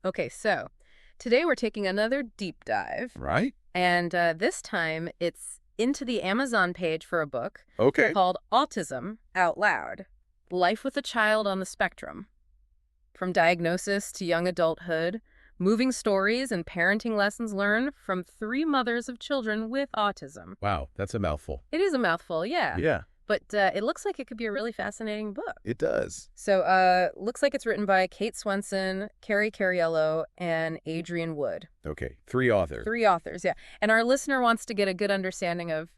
Okay, so today we're taking another deep dive, Right? and this time it's into the Amazon page for a book Okay. called Autism Out Loud: Life with a Child on the Spectrum. From diagnosis to young adulthood, moving stories and parenting lessons learned from three mothers of children with autism. Wow, that's a mouthful. It is a mouthful, yeah, Yeah, but it looks like it could be a really fascinating book. it does. So, looks like it's written by Kate Swenson, Carrie Cariello, and Adrian Wood. Okay, three authors. Three authors, yeah. And our listener wants to get a good understanding of,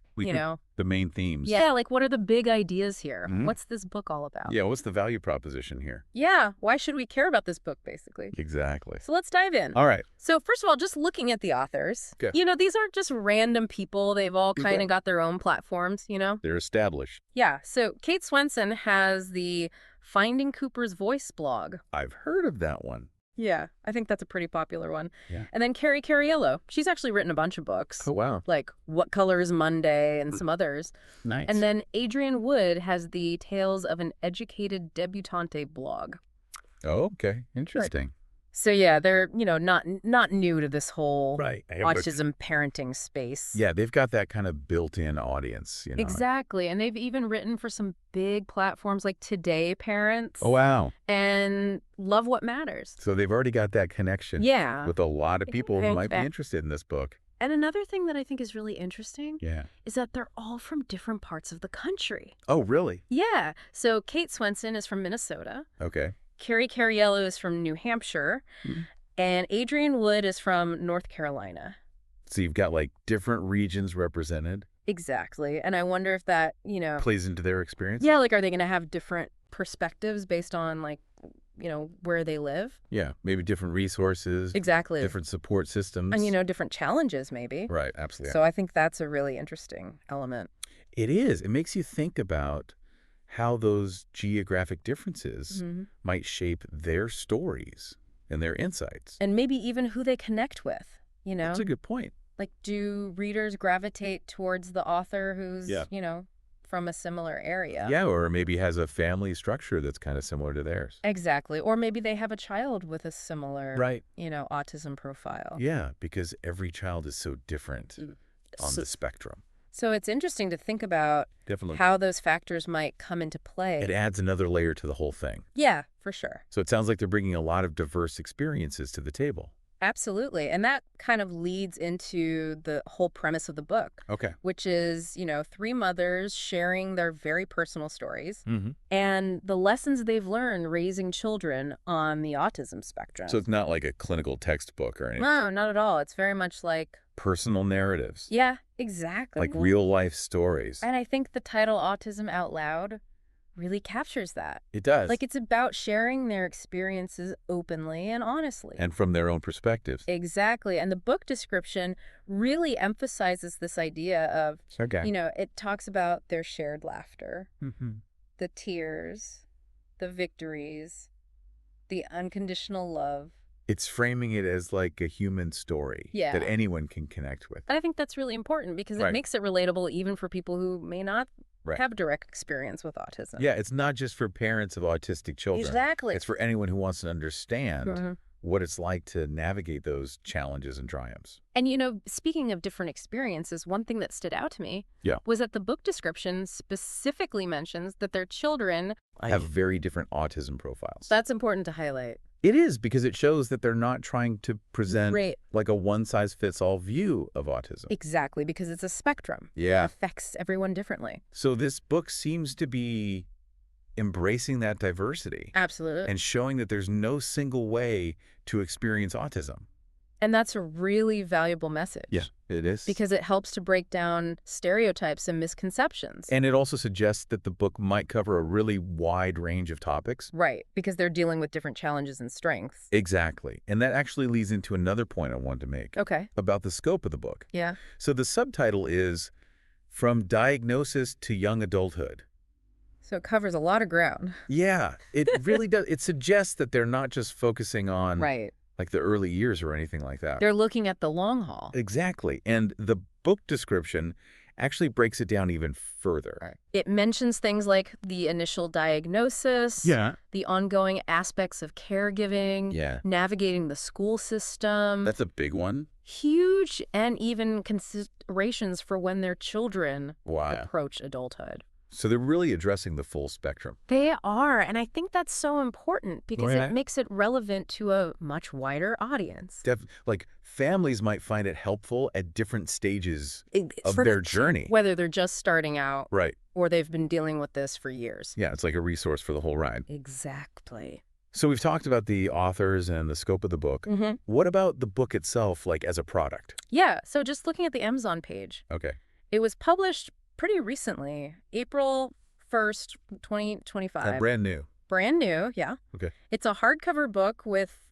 The main themes. yeah, like what are the big ideas here? Mhm. What's this book all about? Yeah, what's the value proposition here? Yeah, why should we care about this book, basically? Exactly. So let's dive in. All right. So first of all, just looking at the authors, Okay. these aren't just random people. They've all kind Okay. of got their own platforms. They're established. Yeah, so Kate Swenson has the Finding Cooper's Voice blog. I've heard of that one. Yeah, I think that's a pretty popular one. Yeah. And then Carrie Cariello. She's actually written a bunch of books, Oh, wow. like What Color is Monday and some others. Nice. And then Adrian Wood has the Tales of an Educated Debutante blog. Oh, okay. Interesting. So yeah, they're, not new to this whole Right. autism parenting space. Yeah, they've got that kind of built-in audience, Exactly. And they've even written for some big platforms like Today Parents Oh, wow. and Love What Matters. So they've already got that connection Yeah. with a lot of people who might be Exactly. interested in this book. And another thing that I think is really interesting Yeah. is that they're all from different parts of the country. Oh, really? Yeah. So Kate Swenson is from Minnesota. Okay. Carrie Cariello is from New Hampshire. Mhm. And Adrian Wood is from North Carolina. So you've got like different regions represented. Exactly. And I wonder if that, Plays into their experience. yeah, like, are they going to have different perspectives based on, like, where they live? Yeah, maybe different resources, Exactly. different support systems. And, different challenges, maybe. Right, absolutely. So I think that's a really interesting element. It is. It makes you think about how those geographic differences Mhm. might shape their stories and their insights. And maybe even who they connect with. That's a good point. Like, do readers gravitate towards the author who's, Yeah. from a similar area? Yeah, or maybe has a family structure that's kind of similar to theirs. Exactly. Or maybe they have a child with a similar, Right. autism profile. Yeah, because every child is so different on So, the spectrum. so it's interesting to think about Definitely. how those factors might come into play. It adds another layer to the whole thing. Yeah, for sure. So it sounds like they're bringing a lot of diverse experiences to the table. Absolutely. And that kind of leads into the whole premise of the book, Okay. which is, three mothers sharing their very personal stories Mm-hmm. and the lessons they've learned raising children on the autism spectrum. So it's not like a clinical textbook or anything. No, not at all. It's very much like, Personal narratives. yeah, exactly. Like real life stories. And I think the title Autism Out Loud really captures that. It does. Like, it's about sharing their experiences openly and honestly. And from their own perspectives. Exactly. And the book description really emphasizes this idea of, Okay. it talks about their shared laughter, Mm-hmm. the tears, the victories, the unconditional love. It's framing it as like a human story Yeah. that anyone can connect with. And I think that's really important because it Right. makes it relatable even for people who may not Right. have direct experience with autism. Yeah, it's not just for parents of autistic children. Exactly. It's for anyone who wants to understand Mhm. what it's like to navigate those challenges and triumphs. And, speaking of different experiences, one thing that stood out to me Yeah. was that the book description specifically mentions that their children Have very different autism profiles. That's important to highlight. It is, because it shows that they're not trying to present Right. like a one-size-fits-all view of autism. Exactly, because it's a spectrum. Yeah. It affects everyone differently. So this book seems to be embracing that diversity Absolutely. and showing that there's no single way to experience autism. And that's a really valuable message. Yeah, it is. Because it helps to break down stereotypes and misconceptions. And it also suggests that the book might cover a really wide range of topics. Right, because they're dealing with different challenges and strengths. Exactly. And that actually leads into another point I wanted to make Okay. about the scope of the book. Yeah. So the subtitle is From Diagnosis to Young Adulthood. So it covers a lot of ground. Yeah, it really does. It suggests that they're not just focusing on Right. like the early years or anything like that. They're looking at the long haul. Exactly. And the book description actually breaks it down even further. Right. It mentions things like the initial diagnosis, the ongoing aspects of caregiving, navigating the school system. That's a big one. Huge, and even considerations for when their children approach adulthood. So they're really addressing the full spectrum. They are, and I think that's so important because it makes it relevant to a much wider audience. Like families might find it helpful at different stages of their journey. Whether they're just starting out right, or they've been dealing with this for years. Yeah, it's like a resource for the whole ride. Exactly. So we've talked about the authors and the scope of the book. What about the book itself, like as a product? Yeah, so just looking at the Amazon page. Okay. It was published pretty recently, April 1st, 2025. Brand new. Brand new, yeah. Okay. It's a hardcover book with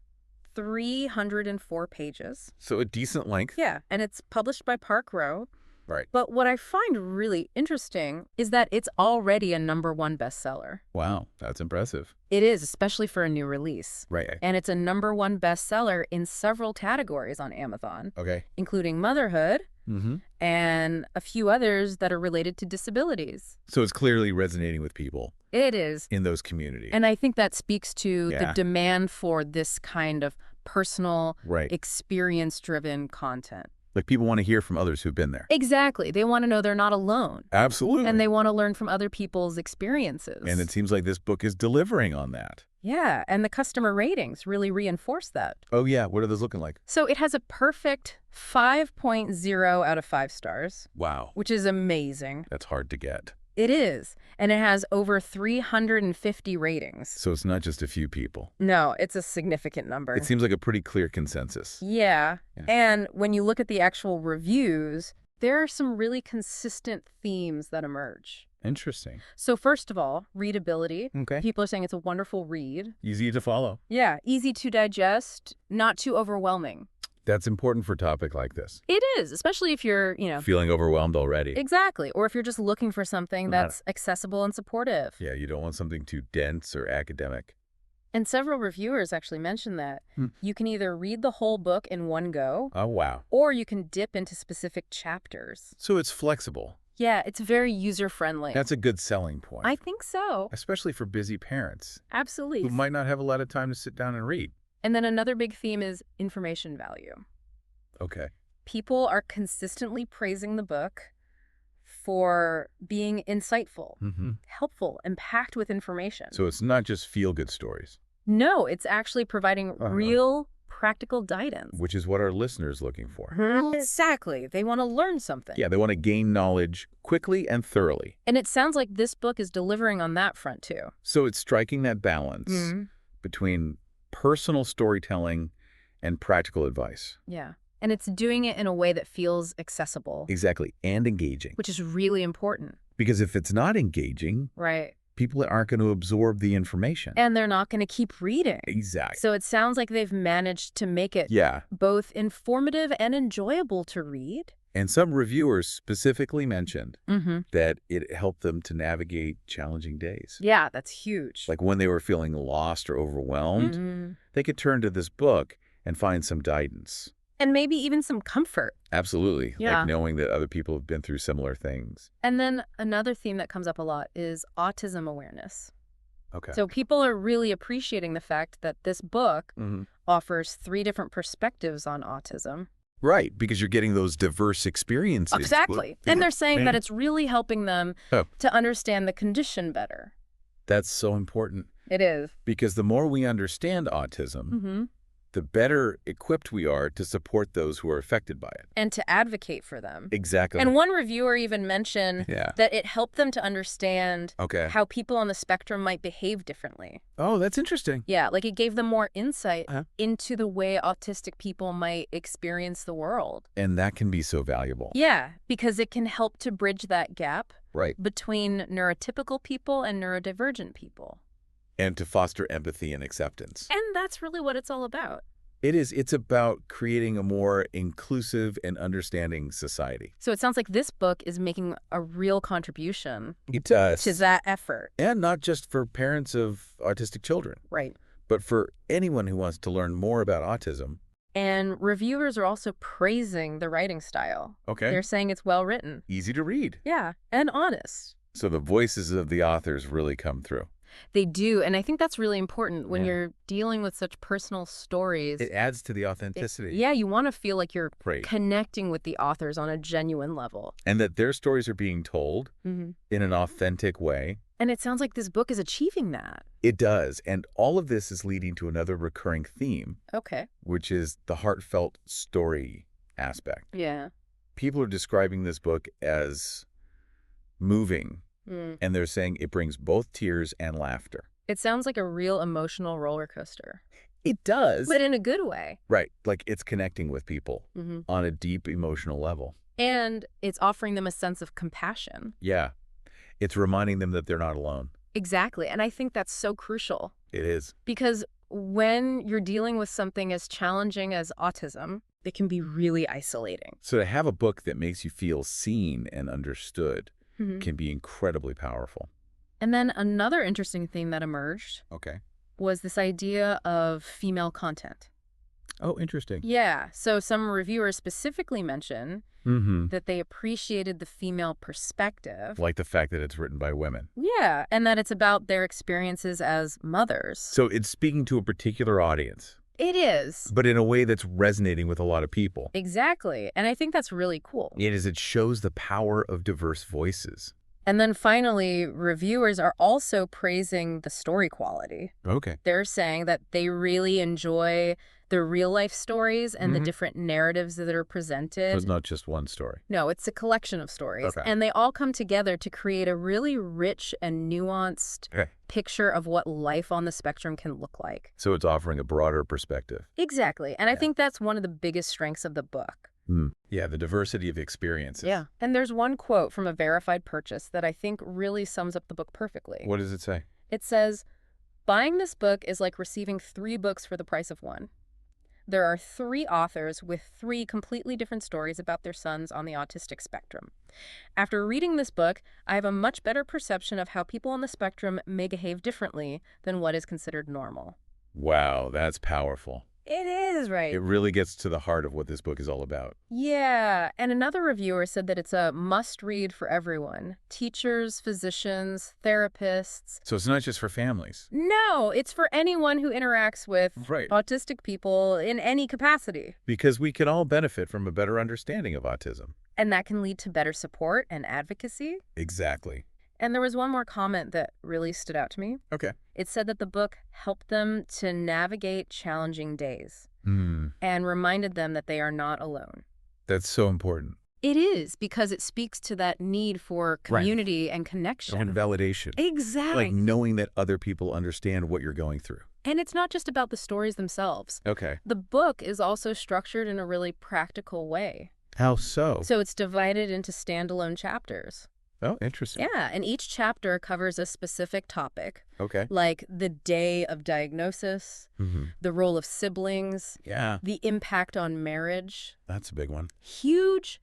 304 pages. So a decent length. Yeah, and it's published by Park Row. Right. But what I find really interesting is that it's already a #1 bestseller. Wow, that's impressive. It is, especially for a new release. Right. And it's a #1 bestseller in several categories on Amazon. Okay. Including motherhood and a few others that are related to disabilities. So it's clearly resonating with people. It is. In those communities. And I think that speaks to the demand for this kind of personal, experience-driven content. Like people want to hear from others who've been there. Exactly. They want to know they're not alone. Absolutely. And they want to learn from other people's experiences. And it seems like this book is delivering on that. Yeah, and the customer ratings really reinforce that. Oh, yeah. What are those looking like? So it has a perfect 5.0 out of 5 stars. Wow. Which is amazing. That's hard to get. It is. And it has over 350 ratings. So it's not just a few people. No, it's a significant number. It seems like a pretty clear consensus. Yeah. And when you look at the actual reviews, there are some really consistent themes that emerge. Interesting. So first of all, readability. Okay. People are saying it's a wonderful read. Easy to follow. Yeah, easy to digest, not too overwhelming. That's important for a topic like this. It is, especially if you're, feeling overwhelmed already. Exactly. Or if you're just looking for something that's accessible and supportive. Yeah, you don't want something too dense or academic. And several reviewers actually mentioned that you can either read the whole book in one go. Oh, wow. Or you can dip into specific chapters. So it's flexible. Yeah, it's very user-friendly. That's a good selling point. I think so. Especially for busy parents. Absolutely. Who might not have a lot of time to sit down and read. And then another big theme is information value. Okay. People are consistently praising the book for being insightful, helpful, and packed with information. So it's not just feel-good stories. No, it's actually providing real practical guidance. Which is what our listeners are looking for. Exactly. They want to learn something. Yeah, they want to gain knowledge quickly and thoroughly. And it sounds like this book is delivering on that front, too. So it's striking that balance between personal storytelling and practical advice. Yeah. And it's doing it in a way that feels accessible. Exactly. And engaging. Which is really important. Because if it's not engaging, people aren't going to absorb the information. And they're not going to keep reading. Exactly. So it sounds like they've managed to make it both informative and enjoyable to read. And some reviewers specifically mentioned that it helped them to navigate challenging days. Yeah, that's huge. Like when they were feeling lost or overwhelmed, they could turn to this book and find some guidance. And maybe even some comfort. Absolutely. Yeah. Like knowing that other people have been through similar things. And then another theme that comes up a lot is autism awareness. Okay. So people are really appreciating the fact that this book offers 3 different perspectives on autism. Right, because you're getting those diverse experiences. Exactly. And they're saying that it's really helping them to understand the condition better. That's so important. It is. Because the more we understand autism, the better equipped we are to support those who are affected by it. And to advocate for them. Exactly. And one reviewer even mentioned that it helped them to understand how people on the spectrum might behave differently. Oh, that's interesting. Yeah, like it gave them more insight into the way autistic people might experience the world. And that can be so valuable. Yeah, because it can help to bridge that gap between neurotypical people and neurodivergent people. And to foster empathy and acceptance. And that's really what it's all about. It is. It's about creating a more inclusive and understanding society. So it sounds like this book is making a real contribution it does. to that effort. And not just for parents of autistic children. Right. But for anyone who wants to learn more about autism And reviewers are also praising the writing style. Okay. They're saying it's well written. Easy to read. Yeah, and honest. So the voices of the authors really come through. They do, and I think that's really important when Yeah. you're dealing with such personal stories. It adds to the authenticity. Yeah, you want to feel like you're Right. connecting with the authors on a genuine level. And that their stories are being told Mm-hmm. in an authentic way. And it sounds like this book is achieving that. It does. And all of this is leading to another recurring theme, Okay. which is the heartfelt story aspect. Yeah. People are describing this book as moving, Mm. and they're saying it brings both tears and laughter. It sounds like a real emotional roller coaster, It does. but in a good way. Right. Like it's connecting with people Mm-hmm. on a deep emotional level. And it's offering them a sense of compassion. Yeah. It's reminding them that they're not alone. Exactly. And I think that's so crucial It is. because when you're dealing with something as challenging as autism, it can be really isolating. So to have a book that makes you feel seen and understood Mm-hmm. can be incredibly powerful. And then another interesting theme that emerged Okay. was this idea of female content. Oh, interesting. Yeah. So some reviewers specifically mention Mm-hmm. that they appreciated the female perspective. Like the fact that it's written by women. Yeah. And that it's about their experiences as mothers. So it's speaking to a particular audience, It is. but in a way that's resonating with a lot of people. Exactly. And I think that's really cool. It shows the power of diverse voices. And then finally, reviewers are also praising the story quality. Okay. They're saying that they really enjoy the real-life stories and the Mhm. different narratives that are So presented. it's not just one story. No, it's a collection of stories. Okay. And they all come together to create a really rich and nuanced Okay. picture of what life on the spectrum can look like. So it's offering a broader perspective. Exactly. And I Yeah. think that's one of the biggest strengths of the book. Yeah, the diversity of experiences. Yeah. And there's one quote from a verified purchase that I think really sums up the book perfectly. What does it say? It says, "Buying this book is like receiving 3 books for the price of 1. There are 3 authors with 3 completely different stories about their sons on the autistic spectrum. After reading this book, I have a much better perception of how people on the spectrum may behave differently than what is considered normal." Wow, that's powerful. It is, right? It really gets to the heart of what this book is all about. Yeah, and another reviewer said that it's a must-read for everyone. Teachers, physicians, therapists. So it's not just for families. No, it's for anyone who interacts with Right. autistic people in any capacity. Because we can all benefit from a better understanding of autism. And that can lead to better support and advocacy. Exactly. And there was one more comment that really stood out to me. Okay. It said that the book helped them to navigate challenging days Mm, and reminded them that they are not alone. that's so important. It is, because it speaks to that need for community and connection. And validation. Exactly. Like knowing that other people understand what you're going through. And it's not just about the stories themselves. Okay. The book is also structured in a really practical way. How so? So it's divided into standalone chapters. Oh, interesting. Yeah, and each chapter covers a specific topic, Okay. like the day of diagnosis, the role of siblings, Yeah, the impact on marriage, that's a big one. huge,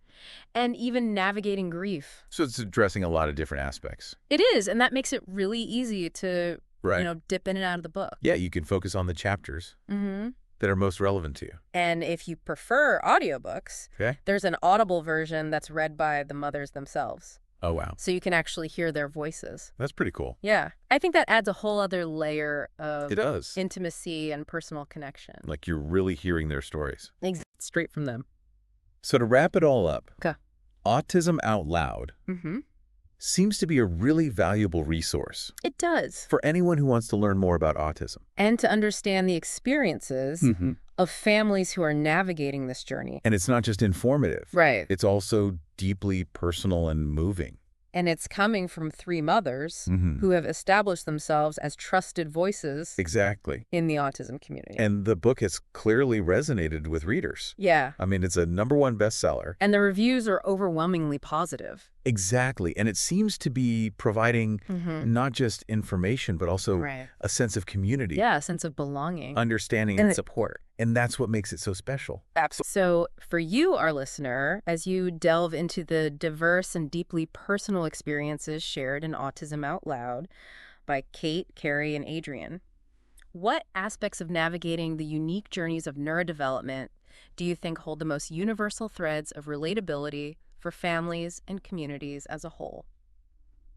and even navigating grief. So it's addressing a lot of different aspects. It is, and that makes it really easy to, Right. dip in and out of the book. Yeah, you can focus on the chapters Mm-hmm. that are most relevant to you. And if you prefer audiobooks, Okay. there's an Audible version that's read by the mothers themselves. Oh, wow. So you can actually hear their voices. That's pretty cool. Yeah. I think that adds a whole other layer of It does. intimacy and personal connection. Like you're really hearing their stories. Straight from them. So to wrap it all up, 'Kay. Autism Out Loud Mm-hmm. seems to be a really valuable resource It does. for anyone who wants to learn more about autism. And to understand the experiences of families who are navigating this journey. And it's not just informative. Right. It's also deeply personal and moving. And it's coming from 3 mothers Mhm. who have established themselves as trusted voices Exactly. in the autism community. And the book has clearly resonated with readers. Yeah. I mean, it's a #1 bestseller. And the reviews are overwhelmingly positive. Exactly. And it seems to be providing not just information, but also Right. a sense of community, Yeah, a sense of belonging. understanding, and support. And that's what makes it so special. Absolutely. So for you, our listener, as you delve into the diverse and deeply personal experiences shared in Autism Out Loud by Kate, Carrie, and Adrian, what aspects of navigating the unique journeys of neurodevelopment do you think hold the most universal threads of relatability for families and communities as a whole?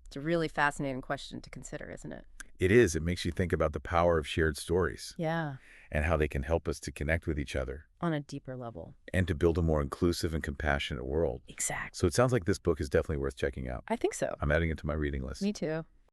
It's a really fascinating question to consider, isn't it? It is. It makes you think about the power of shared stories Yeah, and how they can help us to connect with each other on a deeper level. and to build a more inclusive and compassionate world. Exactly. So it sounds like this book is definitely worth checking out. I think so. I'm adding it to my reading list. Me too.